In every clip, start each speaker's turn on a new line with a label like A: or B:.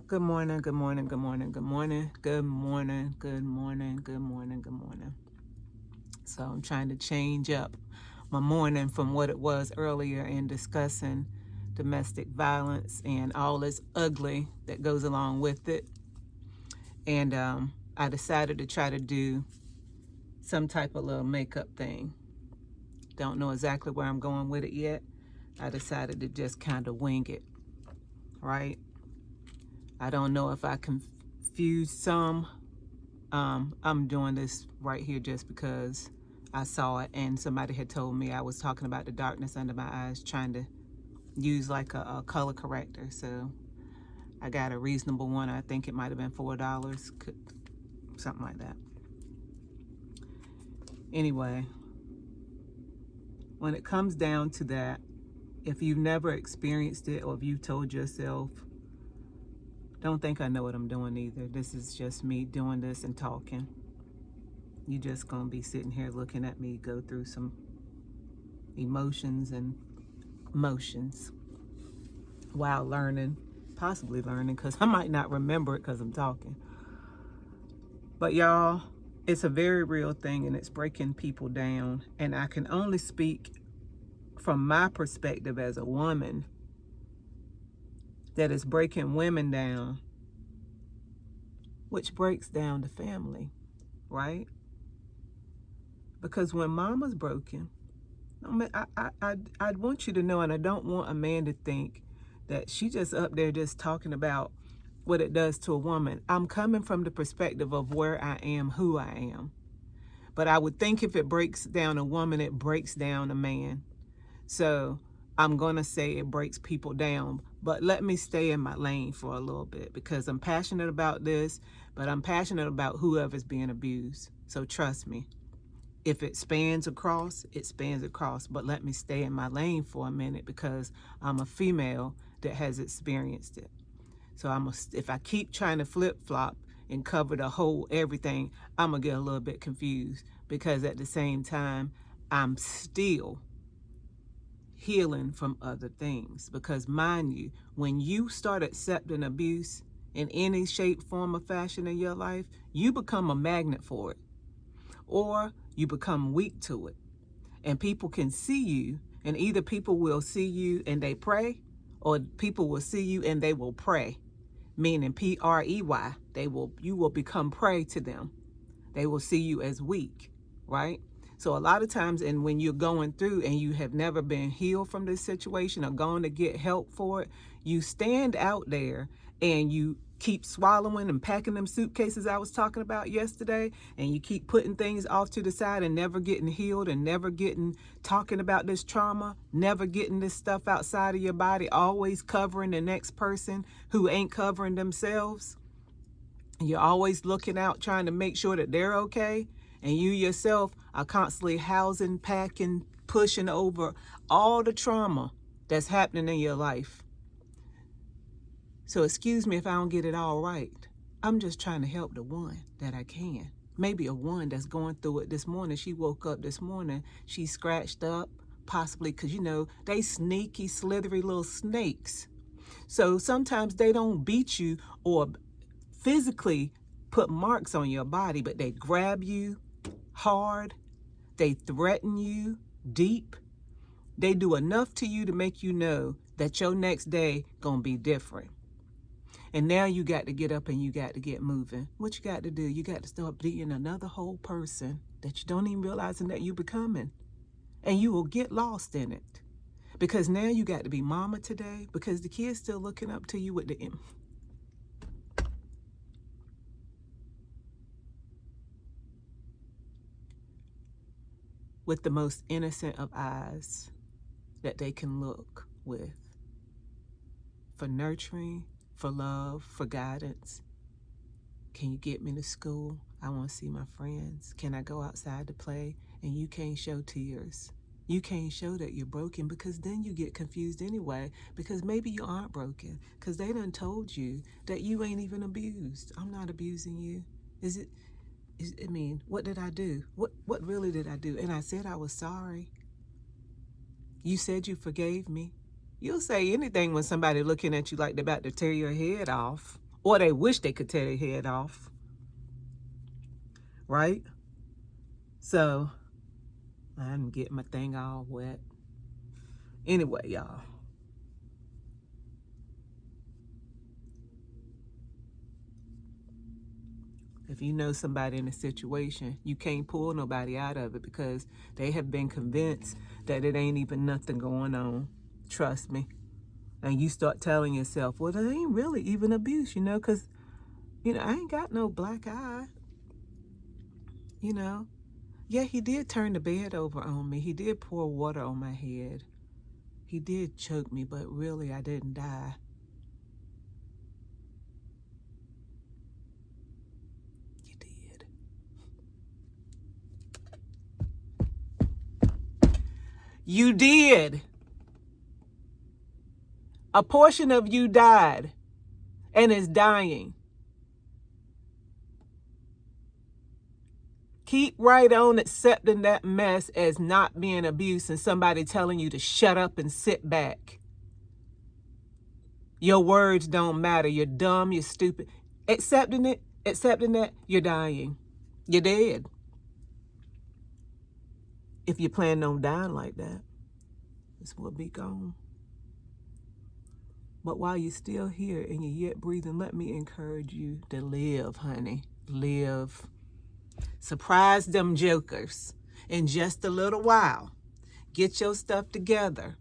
A: Good morning, good morning, good morning, good morning, good morning, good morning, good morning, good morning. So I'm trying to change up my morning from what it was earlier in discussing domestic violence and all this ugly that goes along with it. And I decided to try to do some type of little makeup thing. Don't know exactly where I'm going with it yet. I decided to just kind of wing it, right? I don't know if I confused some. I'm doing this right here just because I saw it and somebody had told me I was talking about the darkness under my eyes, trying to use like a color corrector. So I got a reasonable one. I think it might have been $4, something like that. Anyway, when it comes down to that, if you've never experienced it or if you've told yourself, don't think I know what I'm doing either. This is just me doing this and talking. You just gonna be sitting here looking at me go through some emotions and motions while learning, possibly learning, because I might not remember it because I'm talking. But y'all, it's a very real thing and it's breaking people down. And I can only speak from my perspective as a woman that is breaking women down, which breaks down the family, right? Because when mama's broken, I want you to know, and I don't want a man to think that she just up there just talking about what it does to a woman. I'm coming from the perspective of where I am, who I am. But I would think if it breaks down a woman, it breaks down a man. So I'm going to say it breaks people down. But let me stay in my lane for a little bit because I'm passionate about this, but I'm passionate about whoever's being abused. So trust me. If it spans across, it spans across. But let me stay in my lane for a minute because I'm a female that has experienced it. So if I keep trying to flip flop and cover the whole everything, I'm gonna get a little bit confused because at the same time, I'm still healing from other things. Because mind you, when you start accepting abuse in any shape, form, or fashion in your life, you become a magnet for it, or you become weak to it. And people can see you, and either people will see you and they pray, or people will see you and they will pray, meaning PREY. You will become prey to them. They will see you as weak, right? So a lot of times, and when you're going through and you have never been healed from this situation or gone to get help for it, you stand out there and you keep swallowing and packing them suitcases I was talking about yesterday, and you keep putting things off to the side and never getting healed and never getting talking about this trauma, never getting this stuff outside of your body, always covering the next person who ain't covering themselves. You're always looking out, trying to make sure that they're okay. And you yourself are constantly housing, packing, pushing over all the trauma that's happening in your life. So excuse me if I don't get it all right. I'm just trying to help the one that I can. Maybe a one that's going through it this morning. She woke up this morning, she's scratched up, possibly because, they sneaky, slithery little snakes. So sometimes they don't beat you or physically put marks on your body, but they grab you hard, they threaten you deep, they do enough to you to make you know that your next day gonna be different. And now you got to get up and you got to get moving. What you got to do, you got to start being another whole person that you don't even realizing that you're becoming. And you will get lost in it. Because now you got to be mama today because the kids still looking up to you with the most innocent of eyes that they can look with for nurturing, for love, for guidance. Can you get me to school? I want to see my friends. Can I go outside to play? And you can't show tears. You can't show that you're broken because then you get confused anyway because maybe you aren't broken because they done told you that you ain't even abused. I'm not abusing you. What did I do? What really did I do? And I said I was sorry. You said you forgave me. You'll say anything when somebody looking at you like they're about to tear your head off or they wish they could tear their head off, right? So I'm getting my thing all wet. Anyway, y'all, if you know somebody in a situation, you can't pull nobody out of it because they have been convinced that it ain't even nothing going on. Trust me. And you start telling yourself, well, it ain't really even abuse, because, I ain't got no black eye, Yeah, he did turn the bed over on me. He did pour water on my head. He did choke me, but really I didn't die. You did. You did. A portion of you died and is dying. Keep right on accepting that mess as not being abuse and somebody telling you to shut up and sit back. Your words don't matter. You're dumb, you're stupid. Accepting that, you're dying. You're dead. If you plan on dying like that, this will be gone. But while you're still here and you're yet breathing, let me encourage you to live, honey. Live. Surprise them jokers in just a little while. Get your stuff together.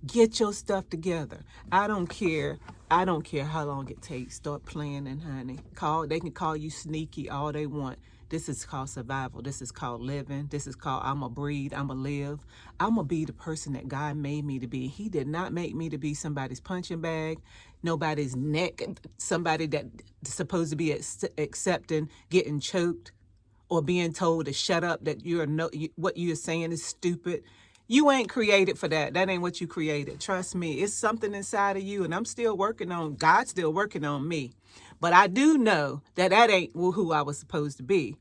A: Get your stuff together. I don't care how long it takes. Start planning, honey. They can call you sneaky all they want. This is called survival. This is called living. This is called I'ma breathe, I'ma live. I'ma be the person that God made me to be. He did not make me to be somebody's punching bag, nobody's neck, somebody that's supposed to be accepting, getting choked, or being told to shut up, that what you're saying is stupid. You ain't created for that. That ain't what you created. Trust me, it's something inside of you, and God's still working on me. But I do know that ain't who I was supposed to be.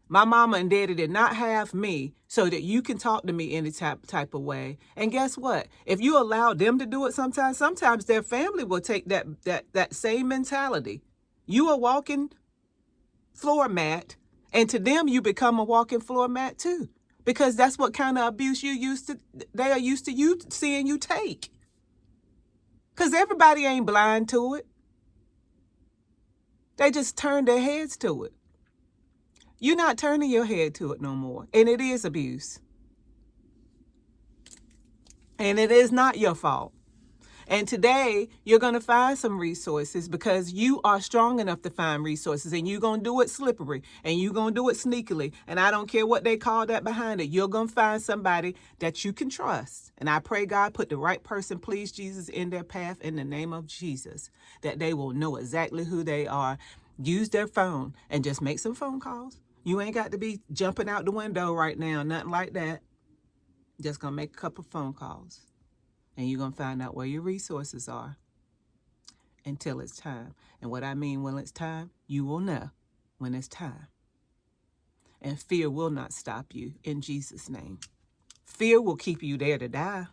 A: My mama and daddy did not have me so that you can talk to me any type of way. And guess what? If you allow them to do it sometimes their family will take that same mentality. You a walking floor mat, and to them you become a walking floor mat too. Because that's what kind of abuse they are used to you seeing you take. Because everybody ain't blind to it. They just turn their heads to it. You're not turning your head to it no more. And it is abuse. And it is not your fault. And today, you're going to find some resources because you are strong enough to find resources, and you're going to do it slippery, and you're going to do it sneakily. And I don't care what they call that behind it. You're going to find somebody that you can trust. And I pray God put the right person, please Jesus, in their path in the name of Jesus, that they will know exactly who they are. Use their phone and just make some phone calls. You ain't got to be jumping out the window right now, nothing like that. Just going to make a couple phone calls. And you're going to find out where your resources are until it's time. And what I mean when it's time, you will know when it's time. And fear will not stop you in Jesus' name. Fear will keep you there to die.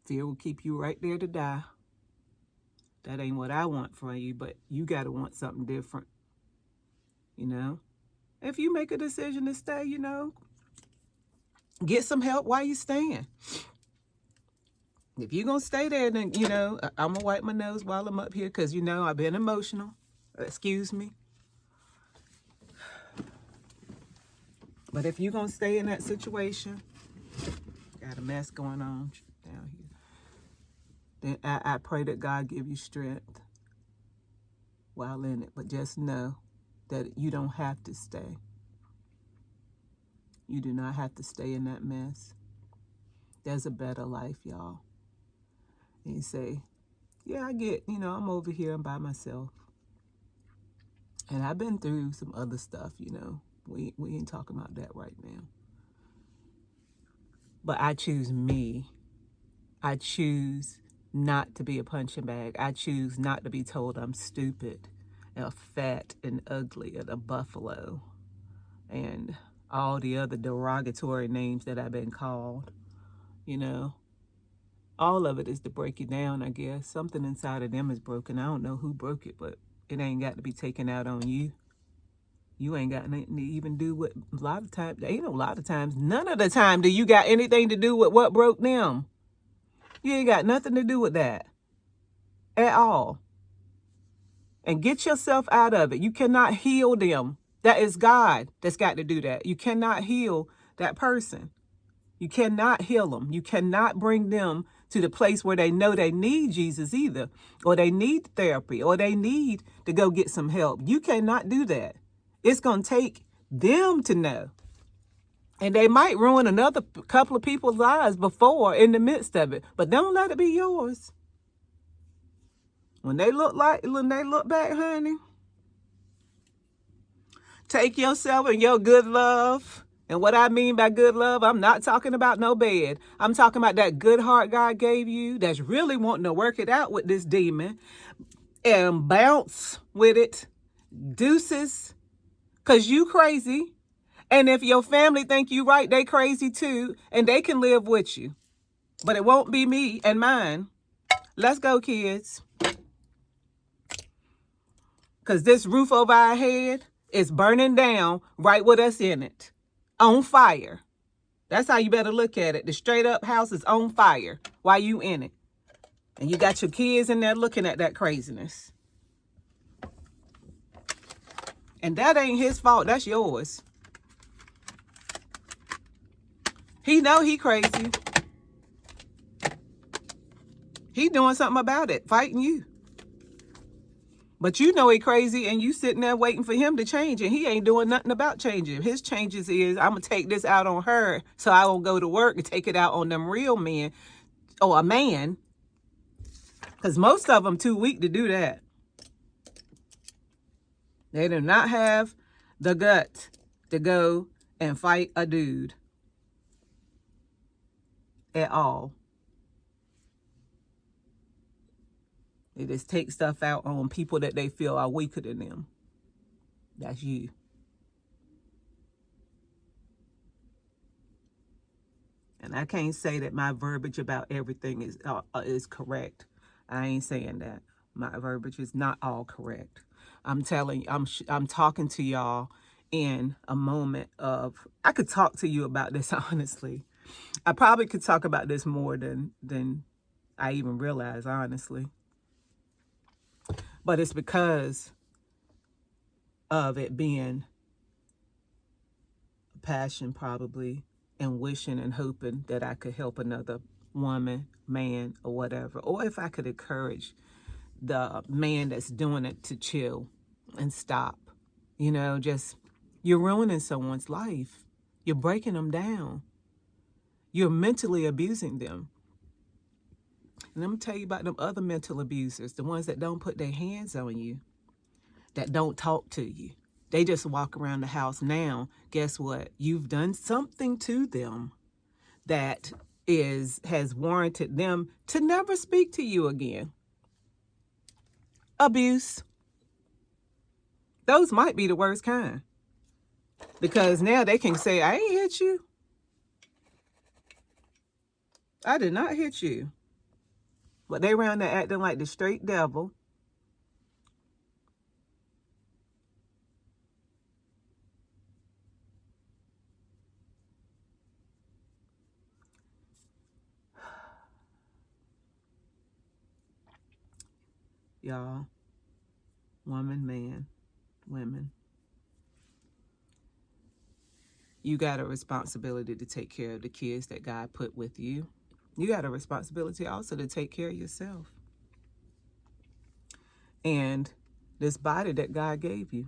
A: Fear will keep you right there to die. That ain't what I want for you, but you got to want something different. If you make a decision to stay, get some help while you're staying. If you're going to stay there, then, I'm going to wipe my nose while I'm up here because, I've been emotional. Excuse me. But if you're going to stay in that situation, got a mess going on down here, then I pray that God give you strength while in it. But just know that you don't have to stay. You do not have to stay in that mess. There's a better life, y'all. And you say, yeah, I get, I'm over here, I'm by myself. And I've been through some other stuff, We ain't talking about that right now. But I choose me. I choose not to be a punching bag. I choose not to be told I'm stupid and fat and ugly and a buffalo and all the other derogatory names that I've been called, All of it is to break you down, I guess. Something inside of them is broken. I don't know who broke it, but it ain't got to be taken out on you. You ain't got nothing to even do with, a lot of times, ain't a lot of times, none of the time do you got anything to do with what broke them. You ain't got nothing to do with that at all. And get yourself out of it. You cannot heal them. That is God that's got to do that. You cannot heal that person. You cannot heal them. You cannot bring them to the place where they know they need Jesus either, or they need therapy, or they need to go get some help. You cannot do that. It's going to take them to know. And they might ruin another couple of people's lives before in the midst of it, but don't let it be yours. When they look back, honey, take yourself and your good love. And what I mean by good love, I'm not talking about no bed. I'm talking about that good heart God gave you that's really wanting to work it out with this demon and bounce with it. Deuces. Because you crazy. And if your family think you right, they crazy too. And they can live with you. But it won't be me and mine. Let's go, kids. Because this roof over our head is burning down right with us in it. On fire. That's how you better look at it. The straight up house is on fire while you in it. And you got your kids in there looking at that craziness. And that ain't his fault. That's yours. He know he crazy. He doing something about it, fighting you. But you know he crazy and you sitting there waiting for him to change and he ain't doing nothing about changing. His changes is, I'm going to take this out on her so I won't go to work and take it out on them real men or a man. Because most of them too weak to do that. They do not have the guts to go and fight a dude at all. They just take stuff out on people that they feel are weaker than them. That's you. And I can't say that my verbiage about everything is correct. I ain't saying that. My verbiage is not all correct. I'm telling you, I'm talking to y'all in a moment of, I could talk to you about this honestly. I probably could talk about this more than I even realize, honestly. But it's because of it being a passion probably, and wishing and hoping that I could help another woman, man, or whatever. Or if I could encourage the man that's doing it to chill and stop. You know, just, you're ruining someone's life. You're breaking them down. You're mentally abusing them. And I'm going to tell you about them other mental abusers, the ones that don't put their hands on you, that don't talk to you. They just walk around the house now. Guess what? You've done something to them that has warranted them to never speak to you again. Abuse. Those might be the worst kind. Because now they can say, I ain't hit you. I did not hit you. But they around there acting like the straight devil. Y'all, woman, man, women, you got a responsibility to take care of the kids that God put with you. You got a responsibility also to take care of yourself. And this body that God gave you.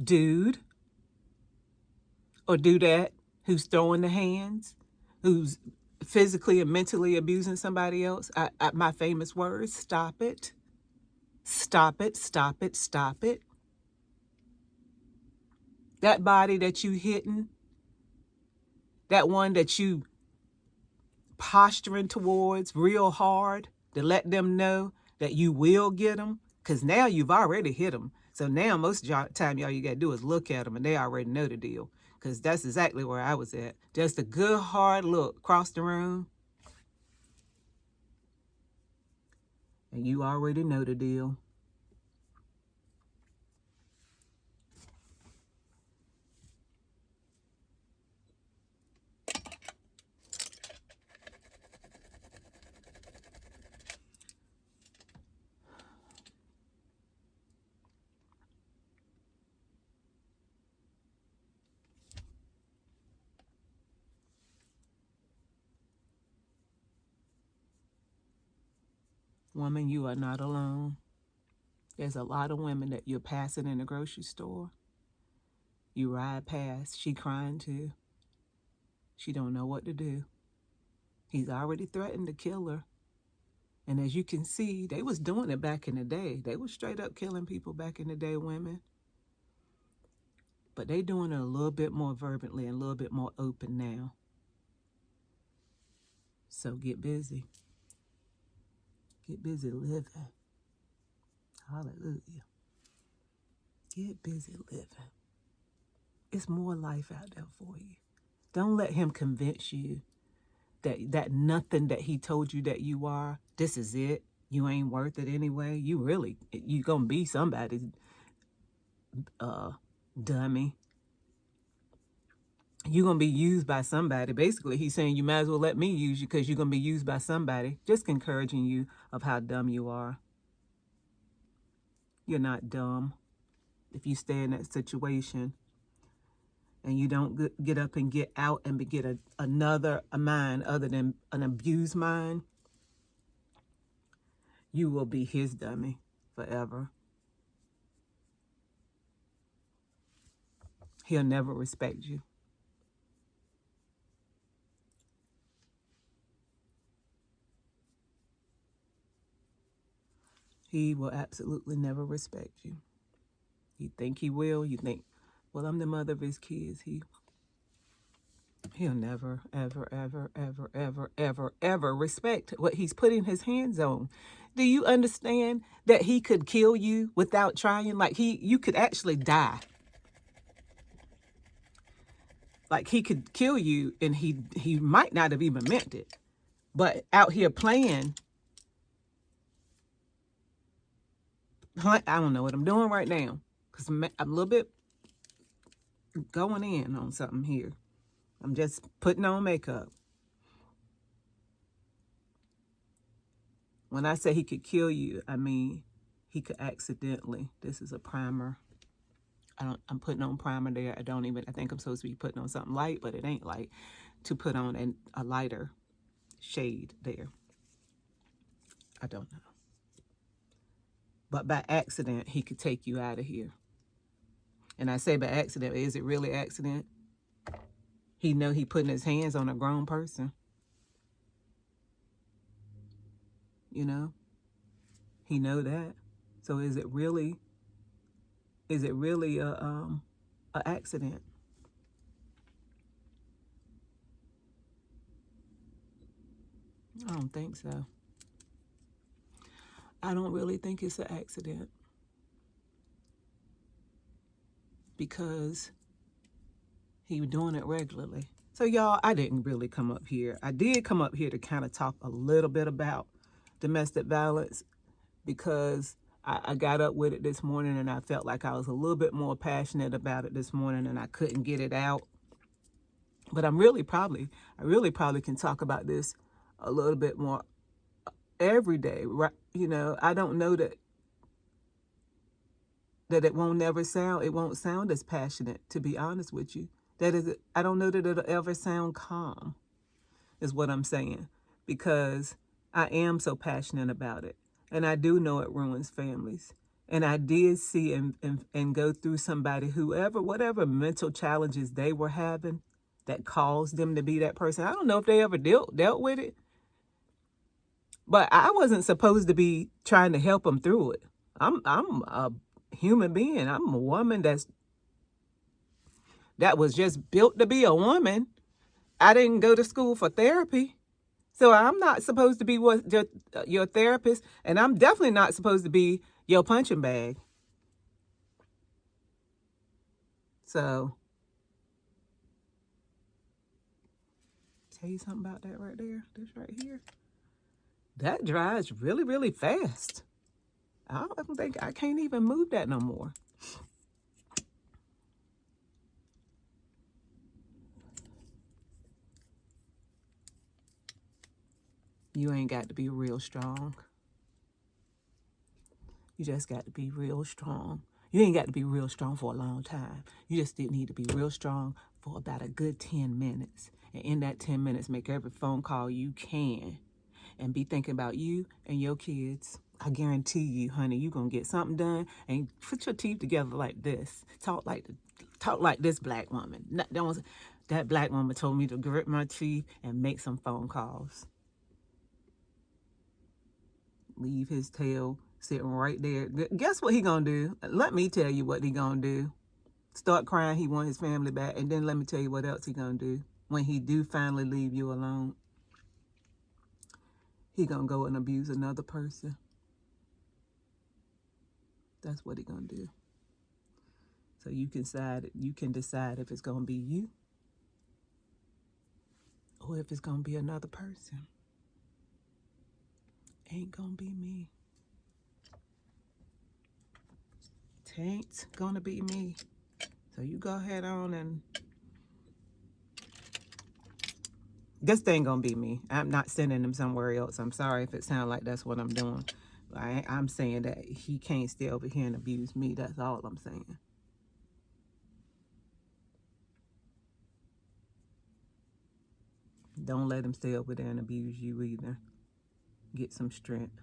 A: Dude or dudette who's throwing the hands, who's physically and mentally abusing somebody else. My famous words, stop it. Stop it, stop it, stop it. That body that you hitting, that one that you posturing towards real hard to let them know that you will get them, because now you've already hit them. So now most of the time, y'all, you got to do is look at them and they already know the deal. because that's exactly where I was at. Just a good hard look across the room, and you already know the deal. Woman, you are not alone. There's a lot of women that you're passing in the grocery store. You ride past, she crying too. She don't know what to do. He's already threatened to kill her. And as you can see, they was doing it back in the day. They was straight up killing people back in the day, women. But they doing it a little bit more fervently and a little bit more open now. So get busy. Get busy living. Hallelujah. Get busy living. It's more life out there for you. Don't let him convince you that nothing that he told you that you are, this is it. You ain't worth it anyway. You gonna be somebody's dummy. You're gonna be used by somebody. Basically, he's saying you might as well let me use you because you're gonna be used by somebody. Just encouraging you of how dumb you are. You're not dumb. If you stay in that situation and you don't get up and get out and get another mind other than an abused mind, you will be his dummy forever. He'll never respect you. He will absolutely never respect you. You think he will? You think, well, I'm the mother of his kids. He'll never, ever, ever, ever, ever, ever, ever respect what he's putting his hands on. Do you understand that he could kill you without trying? Like you could actually die. Like he could kill you and he might not have even meant it. But out here playing, I don't know what I'm doing right now because I'm a little bit going in on something here. I'm just putting on makeup. When I say he could kill you, I mean he could accidentally. This is a primer. I'm putting on primer there. I think I'm supposed to be putting on something light, but it ain't light. To put on a lighter shade there. I don't know. But by accident, he could take you out of here. And I say by accident, is it really accident? He know he putting his hands on a grown person. You know? He know that. So is it really a accident? I don't think so. I don't really think it's an accident. Because he was doing it regularly. So y'all, I didn't really come up here. I did come up here to kind of talk a little bit about domestic violence because I got up with it this morning and I felt like I was a little bit more passionate about it this morning and I couldn't get it out. But I really probably can talk about this a little bit more every day. Right? You know, I don't know that it won't sound as passionate, to be honest with you. I don't know that it'll ever sound calm, is what I'm saying, because I am so passionate about it. And I do know it ruins families. And I did see and go through whatever mental challenges they were having that caused them to be that person. I don't know if they ever dealt with it. But I wasn't supposed to be trying to help them through it. I'm a human being. I'm a woman that was just built to be a woman. I didn't go to school for therapy. So I'm not supposed to be your therapist, and I'm definitely not supposed to be your punching bag. So tell you something about that right there. This right here. That dries really, really fast. I don't think I can't even move that no more. You ain't got to be real strong. You just got to be real strong. You ain't got to be real strong for a long time. You just need to be real strong for about a good 10 minutes. And in that 10 minutes, make every phone call you can. And be thinking about you and your kids. I guarantee you, honey, you're going to get something done. And put your teeth together like this. Talk like this black woman. That black woman told me to grit my teeth and make some phone calls. Leave his tail sitting right there. Guess what he gonna do? Let me tell you what he gonna do. Start crying he want his family back, and then let me tell you what else he gonna do. When he do finally leave you alone, he gonna go and abuse another person. That's what he gonna do. So you can decide if it's gonna be you or if it's gonna be another person. Ain't gonna be me. Tain't gonna be me. So you go ahead on and this thing gonna be me. I'm not sending him somewhere else. I'm sorry if it sounds like that's what I'm doing. I'm saying that he can't stay over here and abuse me. That's all I'm saying. Don't let him stay over there and abuse you either. Get some strength.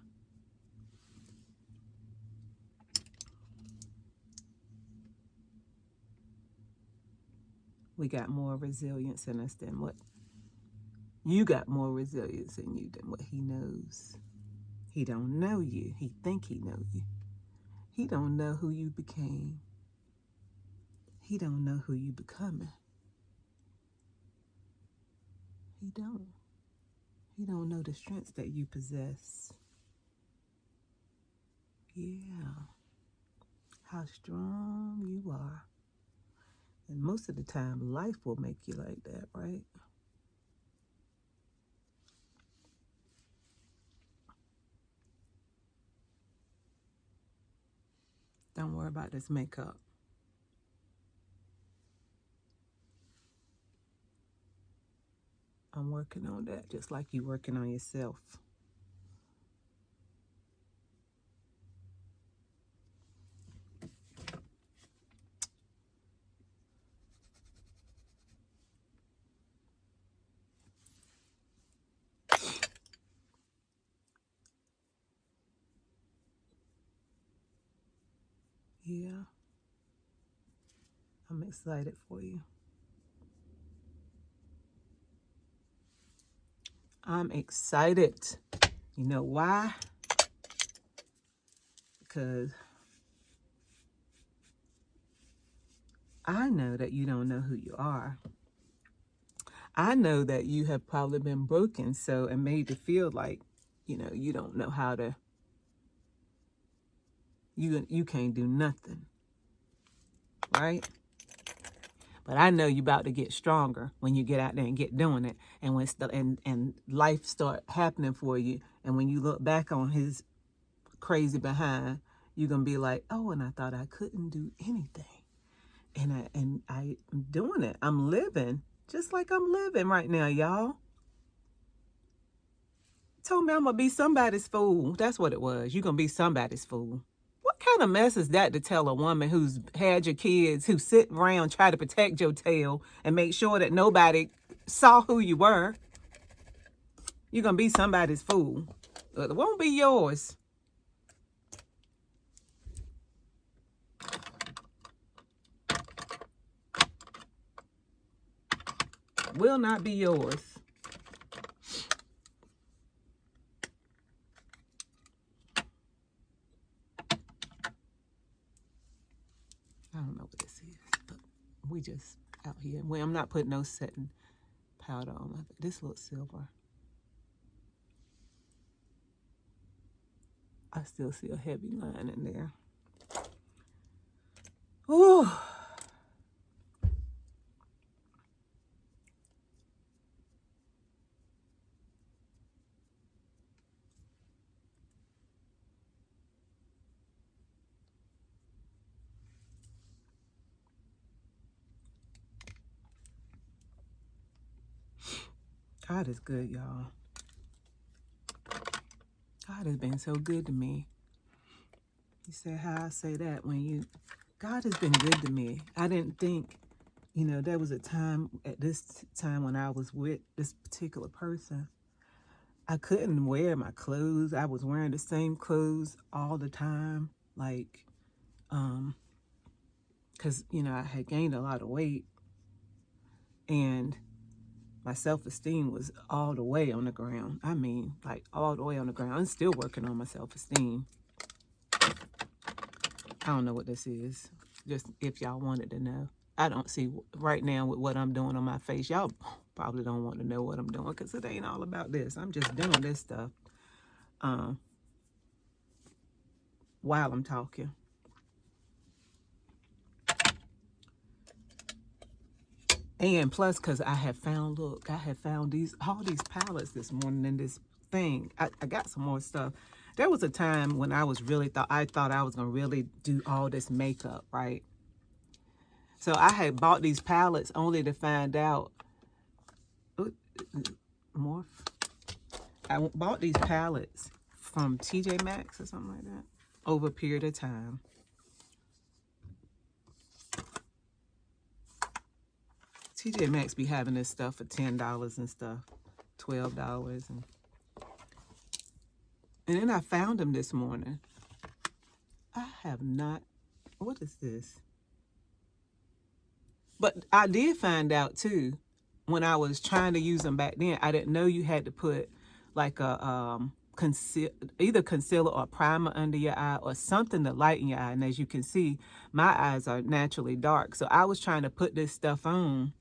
A: We got more resilience in us than what you got. More resilience in you than what he knows. He don't know you. He think he know you. He don't know who you became. He don't know who you becoming. He don't. He don't know the strengths that you possess. Yeah. How strong you are. And most of the time, life will make you like that, right? Don't worry about this makeup. I'm working on that just like you working on yourself. Yeah. I'm excited for you. I'm excited. You know why? Because I know that you don't know who you are. I know that you have probably been broken and made to feel like, you don't know how to, you can't do nothing, right? But I know you about to get stronger when you get out there and get doing it. And when and life start happening for you. And when you look back on his crazy behind, you're going to be like, oh, and I thought I couldn't do anything. And I'm doing it. I'm living just like I'm living right now, y'all. Told me I'm going to be somebody's fool. That's what it was. You're going to be somebody's fool. What kind of mess is that to tell a woman who's had your kids, who sit around, try to protect your tail and make sure that nobody saw who you were? You're going to be somebody's fool. It won't be yours. Will not be yours. I don't know what this is, but we just out here. I'm not putting no setting powder on. This looks silver. I still see a heavy line in there. Ooh. God is good, y'all. God has been so good to me. You say how I say that when God has been good to me. I didn't think, there was a time at this time when I was with this particular person. I couldn't wear my clothes. I was wearing the same clothes all the time. Like, because, I had gained a lot of weight and my self-esteem was all the way on the ground. I mean, like all the way on the ground. I'm still working on my self-esteem. I don't know what this is. Just if y'all wanted to know. I don't see right now with what I'm doing on my face. Y'all probably don't want to know what I'm doing because it ain't all about this. I'm just doing this stuff while I'm talking. And plus, because I have found all these palettes this morning in this thing. I got some more stuff. There was a time when I was I thought I was going to really do all this makeup, right? So I had bought these palettes only to find out. Morph. I bought these palettes from TJ Maxx or something like that over a period of time. TJ Maxx be having this stuff for $10 and stuff, $12. And then I found them this morning. I have not, what is this? But I did find out too, when I was trying to use them back then, I didn't know you had to put like a either concealer or primer under your eye or something to lighten your eye. And as you can see, my eyes are naturally dark. So I was trying to put this stuff on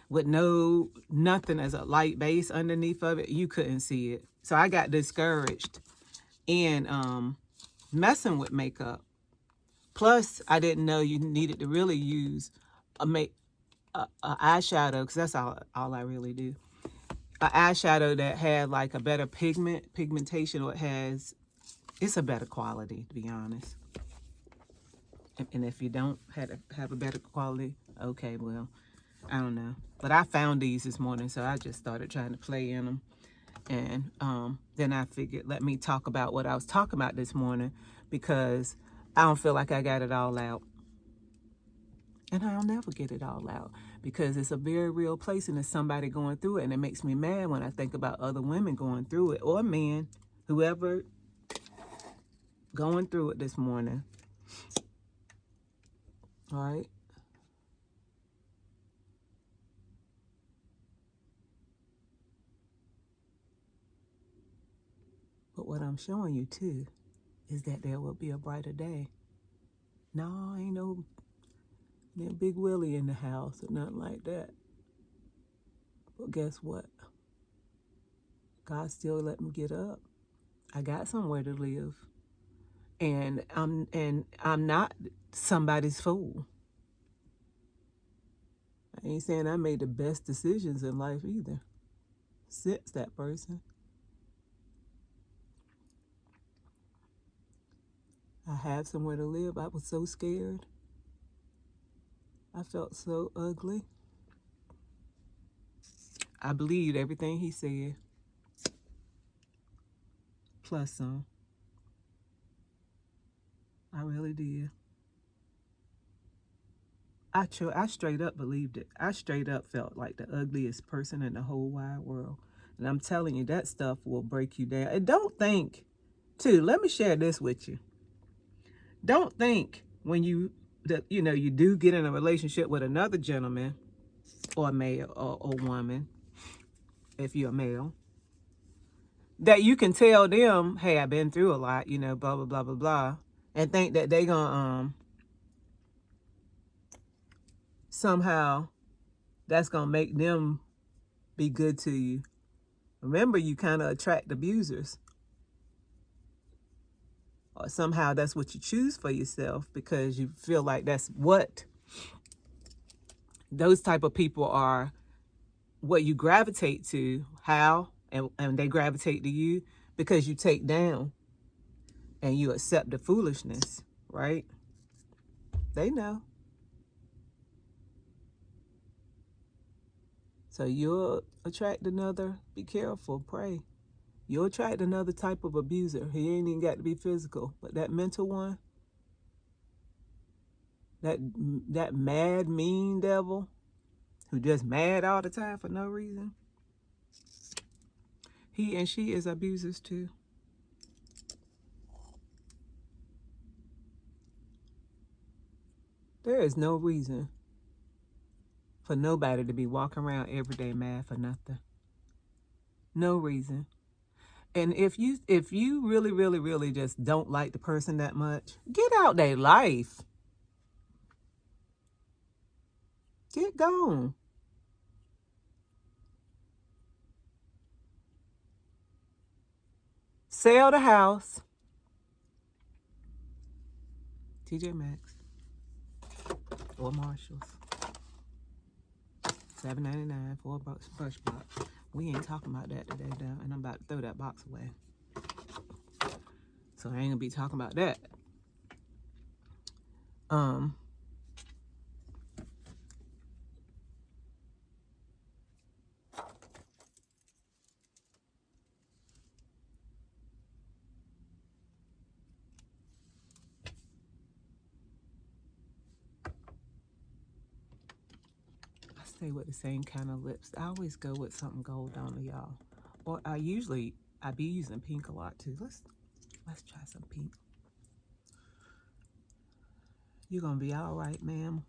A: with nothing as a light base underneath of it. You couldn't see it. So I got discouraged in messing with makeup. Plus, I didn't know you needed to really use a eyeshadow, because that's all I really do. An eyeshadow that had like a better pigmentation, or it's a better quality, to be honest. And if you don't have a better quality, okay, well, I don't know. But I found these this morning, so I just started trying to play in them. And then I figured, let me talk about what I was talking about this morning, because I don't feel like I got it all out. And I'll never get it all out, because it's a very real place and there's somebody going through it. And it makes me mad when I think about other women going through it, or men, whoever going through it this morning. All right. But what I'm showing you too is that there will be a brighter day. No, ain't no Big Willie in the house or nothing like that. But guess what? God still let me get up. I got somewhere to live. And I'm not somebody's fool. I ain't saying I made the best decisions in life either. Since that person. I have somewhere to live. I was so scared. I felt so ugly. I believed everything he said. Plus some. I really did. I straight up believed it. I straight up felt like the ugliest person in the whole wide world. And I'm telling you, that stuff will break you down. And don't think, too, let me share this with you. Don't think when you do get in a relationship with another gentleman or male or woman, if you're a male, that you can tell them, hey, I've been through a lot, blah, blah, blah, blah, blah, and think that they gonna somehow that's gonna make them be good to you. Remember, you kind of attract abusers. Or somehow that's what you choose for yourself, because you feel like that's what those type of people are, what you gravitate to. How? And they gravitate to you because you take down and you accept the foolishness, right? They know. So you'll attract another, be careful, pray. You'll attract another type of abuser. He ain't even got to be physical, but that mental one, that mad, mean devil who just mad all the time for no reason, he and she is abusers too. There is no reason for nobody to be walking around every day mad for nothing. No reason. And if you really, really, really just don't like the person that much, get out their life. Get gone. Sell the house. TJ Maxx or Marshalls. $7.99 for a brush box. We ain't talking about that today, though, and I'm about to throw that box away. So I ain't gonna be talking about that. I stay with the same kind of lips. I always go with something gold on it, y'all. Or I be using pink a lot too. Let's try some pink. You're gonna be all right, ma'am.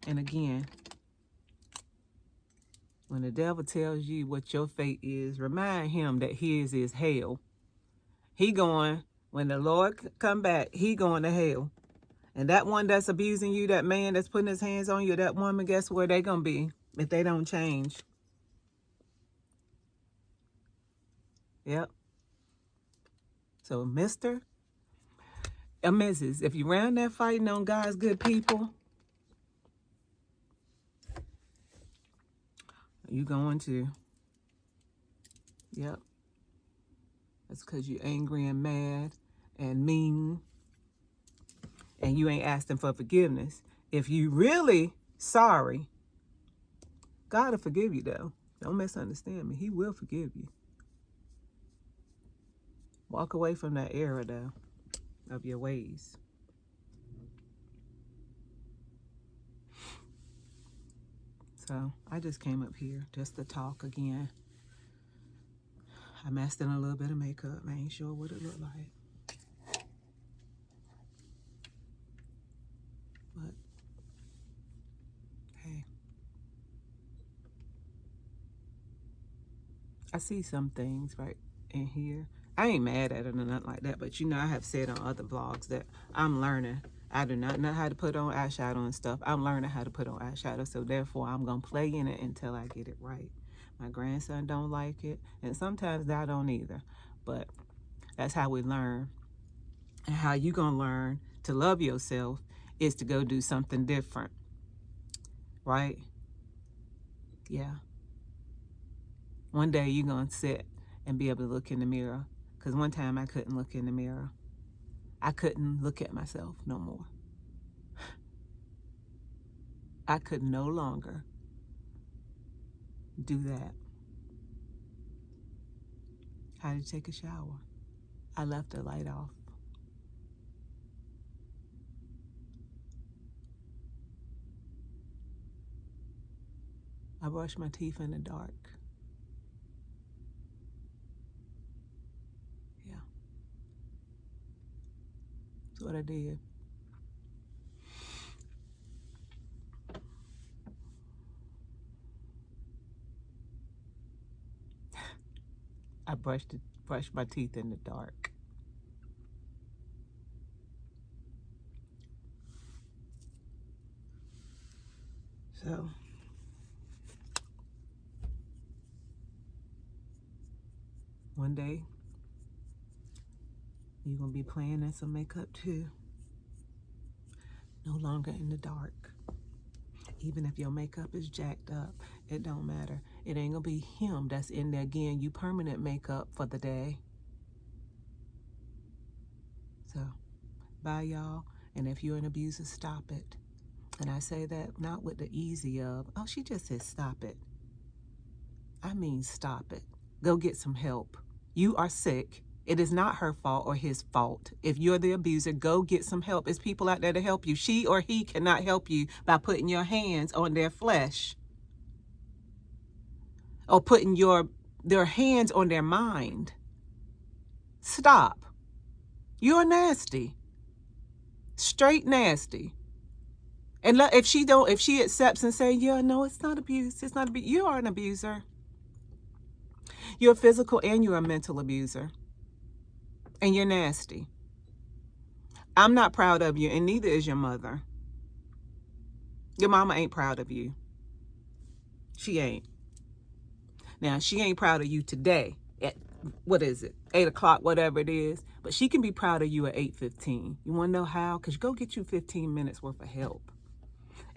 A: And again, when the devil tells you what your fate is, remind him that his is hell. He going, when the Lord come back, he going to hell. And that one that's abusing you, that man that's putting his hands on you, that woman, guess where they gonna be if they don't change? Yep. So Mr. or Mrs., if you're around there fighting on God's good people, you going to. Yep. That's because you're angry and mad and mean, and you ain't asking for forgiveness. If you really sorry, God will forgive you, though. Don't misunderstand me. He will forgive you. Walk away from that error, though, of your ways. So I just came up here just to talk again. I messed in a little bit of makeup. I ain't sure what it looked like. But, hey. I see some things right in here. I ain't mad at it or nothing like that, but you know, I have said on other vlogs that I'm learning. I do not know how to put on eyeshadow and stuff. I'm learning how to put on eyeshadow, so therefore I'm gonna play in it until I get it right. My grandson don't like it, and sometimes I don't either. But that's how we learn. And how you gonna learn to love yourself is to go do something different, right? Yeah. One day you're gonna sit and be able to look in the mirror. Because one time I couldn't look in the mirror. I couldn't look at myself no more. I could no longer do that. How to take a shower. I left the light off. I brushed my teeth in the dark. Yeah. That's what I did. I brushed my teeth in the dark. So one day you're gonna be playing in some makeup too. No longer in the dark. Even if your makeup is jacked up, it don't matter. It ain't gonna be him that's in there getting you permanent makeup for the day. So, bye y'all. And if you're an abuser, stop it. And I say that not with the easy of, oh, she just said stop it. I mean, stop it. Go get some help. You are sick. It is not her fault or his fault. If you're the abuser, go get some help. There's people out there to help you. She or he cannot help you by putting your hands on their flesh or putting their hands on their mind. Stop. You're nasty. Straight nasty. And if she accepts and say, yeah, no, it's not abuse. It's not abuse. You are an abuser. You're a physical and you're a mental abuser. And you're nasty. I'm not proud of you, and neither is your mother. Your mama ain't proud of you. She ain't. Now, she ain't proud of you today at, what is it, 8 o'clock, whatever it is. But she can be proud of you at 8:15. You want to know how? Because go get you 15 minutes worth of help.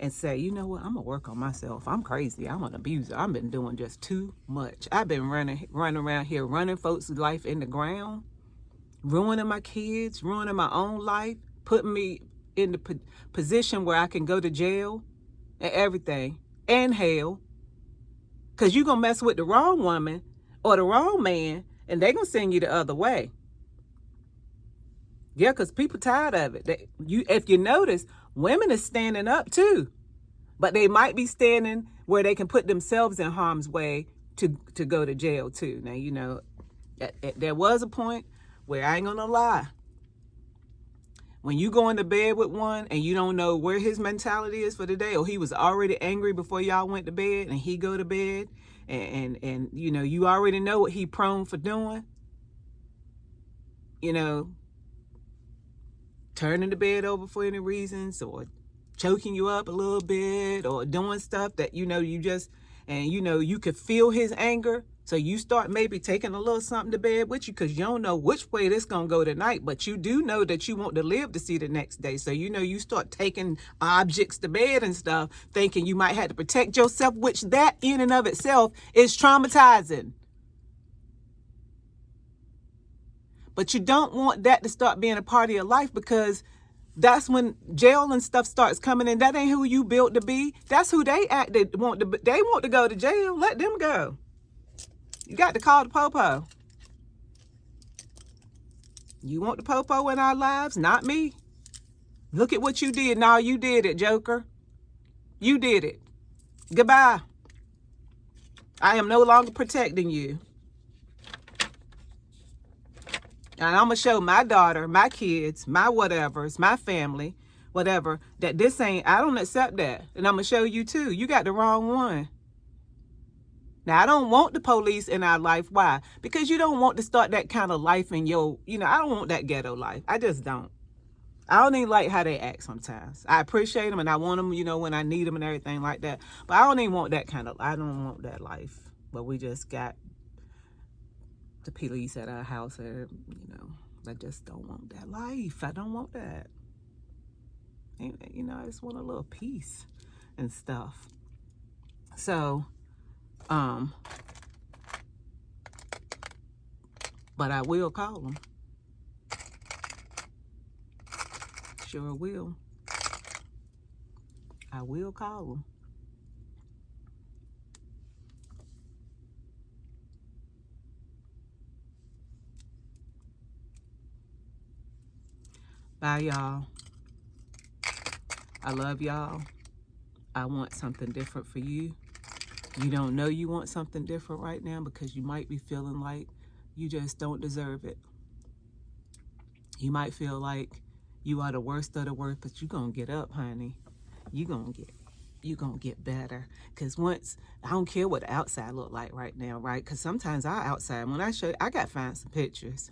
A: And say, you know what, I'm going to work on myself. I'm crazy. I'm an abuser. I've been doing just too much. I've been running around here, running folks' life in the ground, ruining my kids, ruining my own life, putting me in the position where I can go to jail and everything, and hell. Because you're going to mess with the wrong woman or the wrong man, and they're going to send you the other way. Yeah, because people tired of it. If you notice, women are standing up too. But they might be standing where they can put themselves in harm's way to go to jail too. Now, you know, there was a point where, I ain't gonna lie, when you go into bed with one and you don't know where his mentality is for the day, or he was already angry before y'all went to bed and he go to bed and you know, you already know what he prone for doing, you know, turning the bed over for any reasons, or choking you up a little bit, or doing stuff that, you know, you just, and you know, you could feel his anger. So you start maybe taking a little something to bed with you, because you don't know which way this gonna go tonight, but you do know that you want to live to see the next day. So, you know, you start taking objects to bed and stuff, thinking you might have to protect yourself, which that in and of itself is traumatizing. But you don't want that to start being a part of your life, because that's when jail and stuff starts coming in. That ain't who you built to be. That's who they want to go to jail. Let them go. You got to call the popo. You want the popo in our lives? Not me. Look at what you did. No, you did it, Joker. You did it. Goodbye. I am no longer protecting you. And I'm going to show my daughter, my kids, my whatevers, my family, whatever, that this ain't, I don't accept that. And I'm going to show you too. You got the wrong one. Now, I don't want the police in our life. Why? Because you don't want to start that kind of life in your, you know, I don't want that ghetto life. I just don't. I don't even like how they act sometimes. I appreciate them and I want them, you know, when I need them and everything like that. But I don't even want that kind of, I don't want that life. But we just got the police at our house, or, you know, I just don't want that life. I don't want that. And, you know, I just want a little peace and stuff. So, but I will call them. Sure will. I will call them. Bye, y'all. I love y'all. I want something different for you. You don't know you want something different right now, because you might be feeling like you just don't deserve it. You might feel like you are the worst of the worst, but you're going to get up, honey. You're going to get better. Because once, I don't care what the outside look like right now, right? Because sometimes our outside, when I show you, I got to find some pictures.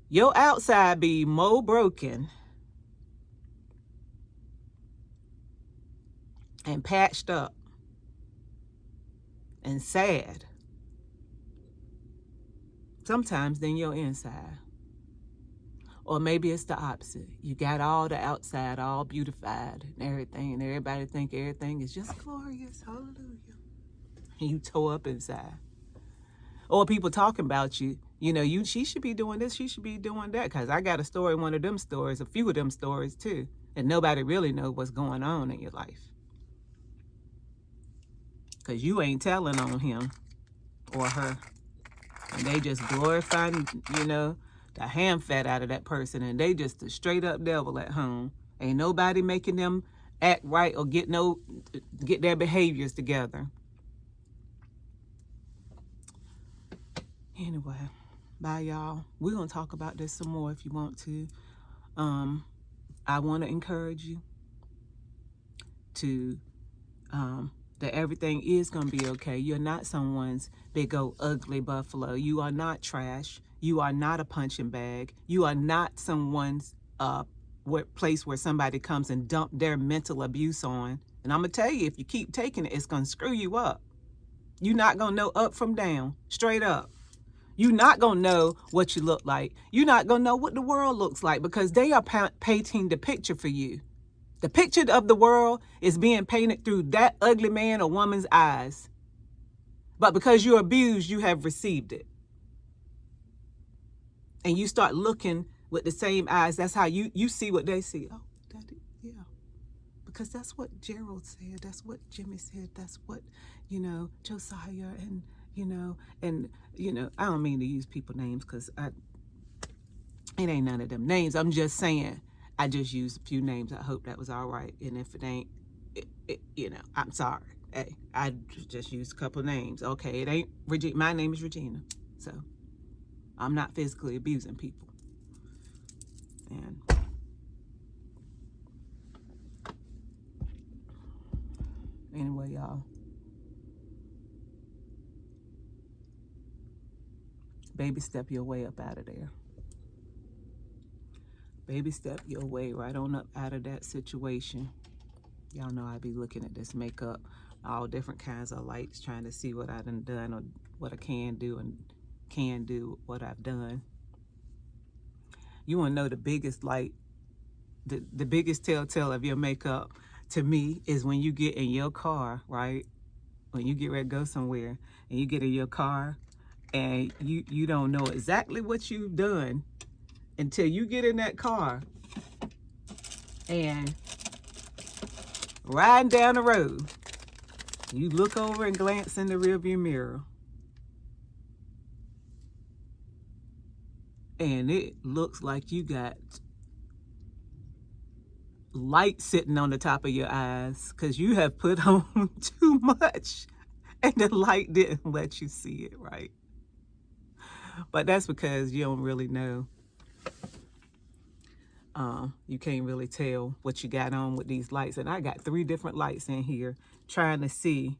A: Your outside be more broken and patched up and sad sometimes than your inside. Or maybe it's the opposite. You got all the outside all beautified and everything, and everybody think everything is just glorious, hallelujah, and you tore up inside. Or people talking about you, you know, she should be doing this, she should be doing that. Because I got a story, one of them stories, a few of them stories too. And nobody really knows what's going on in your life. Because you ain't telling on him or her. And they just glorifying, the ham fat out of that person. And they just a straight up devil at home. Ain't nobody making them act right or get their behaviors together. Anyway, bye y'all. We're going to talk about this some more if you want to. I want to encourage you to that everything is going to be okay. You're not someone's big old ugly buffalo. You are not trash. You are not a punching bag. You are not someone's place where somebody comes and dump their mental abuse on. And I'm going to tell you, if you keep taking it, it's going to screw you up. You're not going to know up from down, straight up. You're not going to know what you look like. You're not going to know what the world looks like because they are painting the picture for you. The picture of the world is being painted through that ugly man or woman's eyes. But because you're abused, you have received it. And you start looking with the same eyes. That's how you see what they see. Oh, daddy, yeah. Because that's what Gerald said. That's what Jimmy said. That's what, Josiah and, I don't mean to use people names because it ain't none of them names. I'm just saying. I just used a few names. I hope that was all right. And if it ain't, I'm sorry. Hey, I just used a couple names. Okay, it ain't Regina. My name is Regina. So I'm not physically abusing people. And anyway, y'all. Baby step your way up out of there. Baby step your way right on up out of that situation. Y'all know I be looking at this makeup, all different kinds of lights, trying to see what I done or what I can do and can do what I've done. You want to know the biggest light, the biggest telltale of your makeup to me is when you get in your car, right? When you get ready to go somewhere and you get in your car and you don't know exactly what you've done until you get in that car and riding down the road, you look over and glance in the rearview mirror and it looks like you got light sitting on the top of your eyes because you have put on too much and the light didn't let you see it, right? But that's because you don't really know. You can't really tell what you got on with these lights. And I got 3 different lights in here trying to see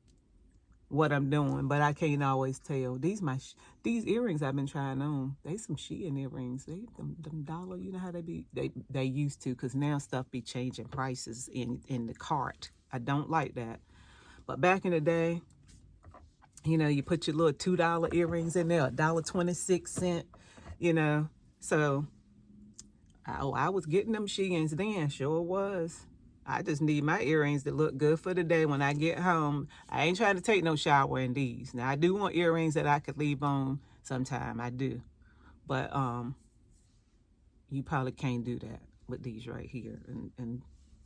A: what I'm doing, but I can't always tell. These earrings I've been trying on, they some Shein earrings. They them dollar, you know how they be. They used to, because now stuff be changing prices in the cart. I don't like that. But back in the day, you put your little $2 earrings in there, $1.26, So I was getting them Sheins then, sure was. I just need my earrings to look good for the day when I get home. I ain't trying to take no shower in these. Now, I do want earrings that I could leave on sometime. I do. But you probably can't do that with these right here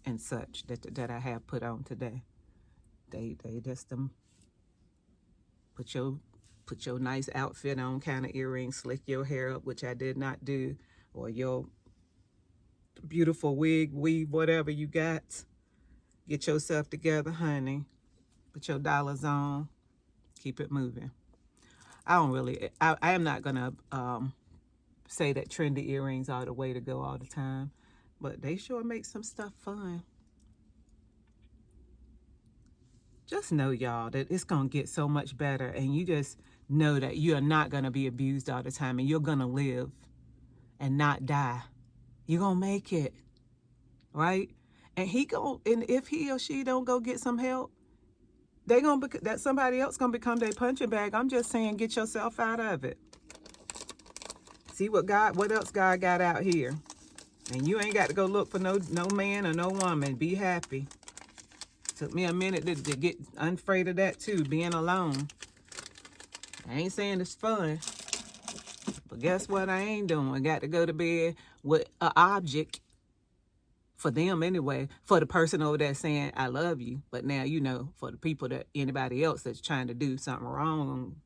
A: and such that I have put on today. They just them put your nice outfit on kind of earrings, slick your hair up, which I did not do, or your beautiful wig, weave, whatever you got. Get yourself together, honey. Put your dollars on. Keep it moving. I am not gonna say that trendy earrings are the way to go all the time, but they sure make some stuff fun. Just know, y'all, that it's gonna get so much better, and you just know that you are not gonna be abused all the time, and you're gonna live and not die. You're gonna make it, right? And if he or she don't go get some help, that somebody else gonna become their punching bag. I'm just saying, get yourself out of it. See what else God got out here, and you ain't got to go look for no man or no woman. Be happy. Took me a minute to get unafraid of that too, being alone. I ain't saying it's fun, but guess what? I ain't doing. I got to go to bed with an object for them anyway, for the person over there saying, I love you. But now, you know, for the people that anybody else that's trying to do something wrong,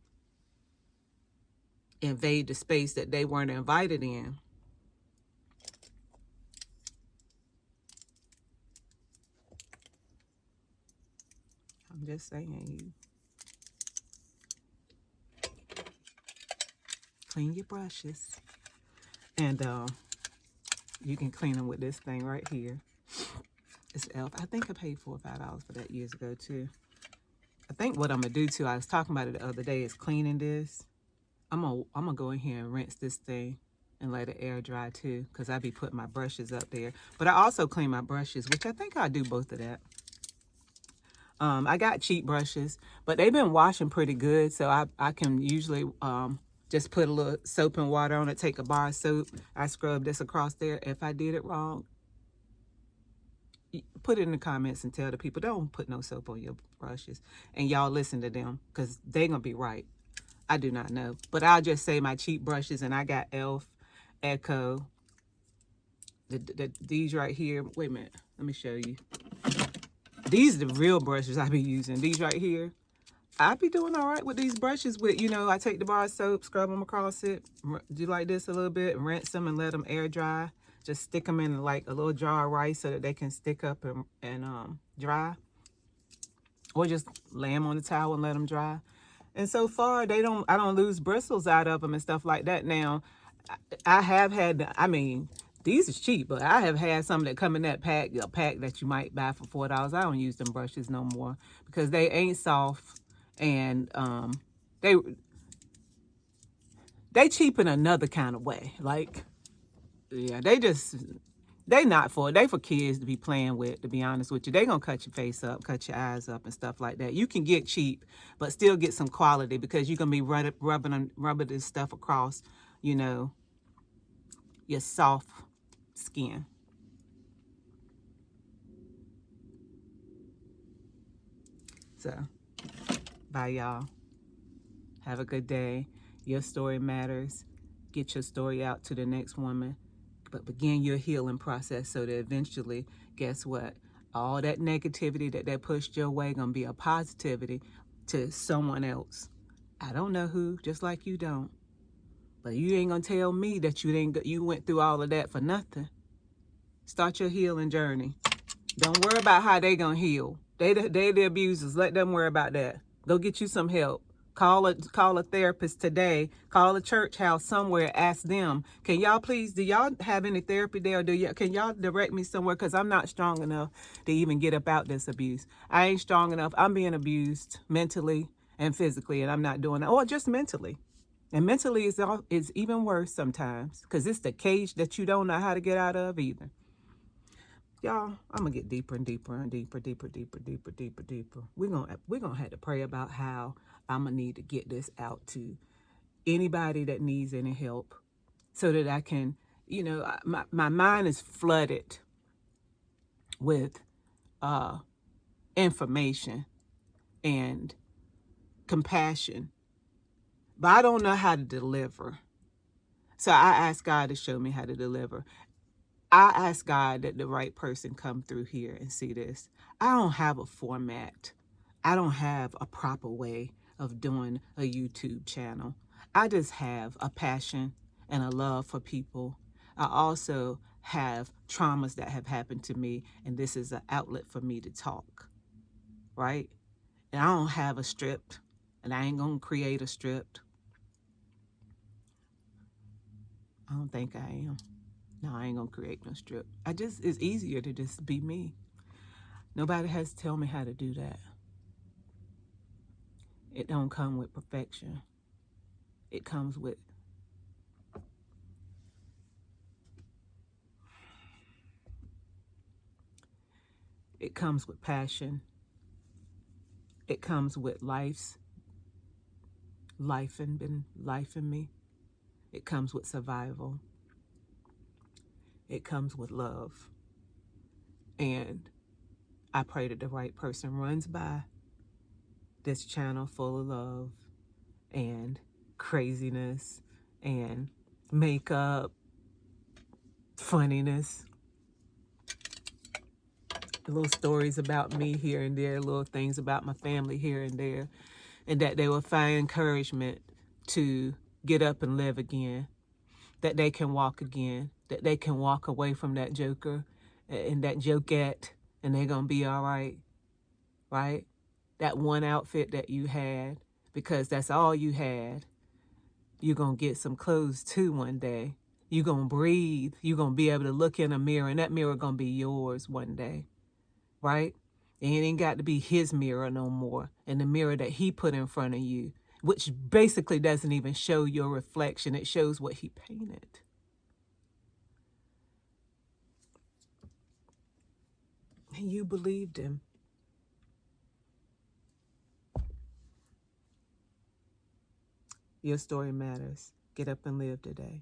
A: invade the space that they weren't invited in. I'm just saying, you clean your brushes. And you can clean them with this thing right here. It's e.l.f. I think I paid $4 or $5 for that years ago too. I think what I'm gonna do too, I was talking about it the other day, is cleaning this. I'm gonna go in here and rinse this thing and let it air dry too, because I be putting my brushes up there. But I also clean my brushes, which I think I'll do both of that. I got cheap brushes, but they've been washing pretty good, so I can usually just put a little soap and water on it, take a bar of soap, I scrub this across there. If I did it wrong, put it in the comments and tell the people, don't put no soap on your brushes. And y'all listen to them, because they gonna be right. I do not know. But I'll just say my cheap brushes, and I got e.l.f., Echo, these right here. Wait a minute, let me show you. These are the real brushes I be using. These right here. I be doing all right with these brushes. With, you know, I take the bar of soap, scrub them across it, do like this a little bit, rinse them and let them air dry. Just stick them in like a little jar of rice so that they can stick up and dry. Or just lay them on the towel and let them dry. And so far, I don't lose bristles out of them and stuff like that. Now, I have had, I mean, these is cheap, but I have had some that come in that pack, a pack that you might buy for $4. I don't use them brushes no more because they ain't soft, and they cheap in another kind of way. Like, yeah, they not for, they for kids to be playing with, to be honest with you. They gonna cut your face up, cut your eyes up and stuff like that. You can get cheap, but still get some quality, because you're gonna be rubbing this stuff across, you know, your soft skin. So, bye y'all. Have a good day. Your story matters. Get your story out to the next woman, but begin your healing process so that eventually, guess what? All that negativity that pushed your way gonna be a positivity to someone else. I don't know who, just like you don't. But you ain't gonna tell me that you went through all of that for nothing. Start your healing journey. Don't worry about how they gonna heal. They the abusers. Let them worry about that. Go get you some help. Call a therapist today. Call a church house somewhere. Ask them, can y'all please, do y'all have any therapy there? Or can y'all direct me somewhere? Because I'm not strong enough to even get up out this abuse. I ain't strong enough. I'm being abused mentally and physically, and I'm not doing that. Or just mentally. And mentally is even worse sometimes, because it's the cage that you don't know how to get out of either. Y'all, I'm gonna get deeper and deeper and deeper. We're gonna have to pray about how I'm gonna need to get this out to anybody that needs any help, so that I can, you know, my mind is flooded with information and compassion, but I don't know how to deliver. So I ask God to show me how to deliver. I ask God that the right person come through here and see this. I don't have a format. I don't have a proper way of doing a YouTube channel. I just have a passion and a love for people. I also have traumas that have happened to me, and this is an outlet for me to talk, right? And I don't have a script, and I ain't gonna create a script. I don't think I am. No, I ain't gonna create no strip. It's easier to just be me. Nobody has to tell me how to do that. It don't come with perfection. It comes with passion. It comes with life in me. It comes with survival. It comes with love. And I pray that the right person runs by this channel full of love and craziness and makeup, funniness, little stories about me here and there, little things about my family here and there, and that they will find encouragement to get up and live again, that they can walk again, that they can walk away from that joker and that jokette, and they're going to be all right, right? That one outfit that you had, because that's all you had, you're going to get some clothes too one day. You're going to breathe. You're going to be able to look in a mirror, and that mirror going to be yours one day, right? And it ain't got to be his mirror no more, and the mirror that he put in front of you, which basically doesn't even show your reflection. It shows what he painted. And you believed him. Your story matters. Get up and live today.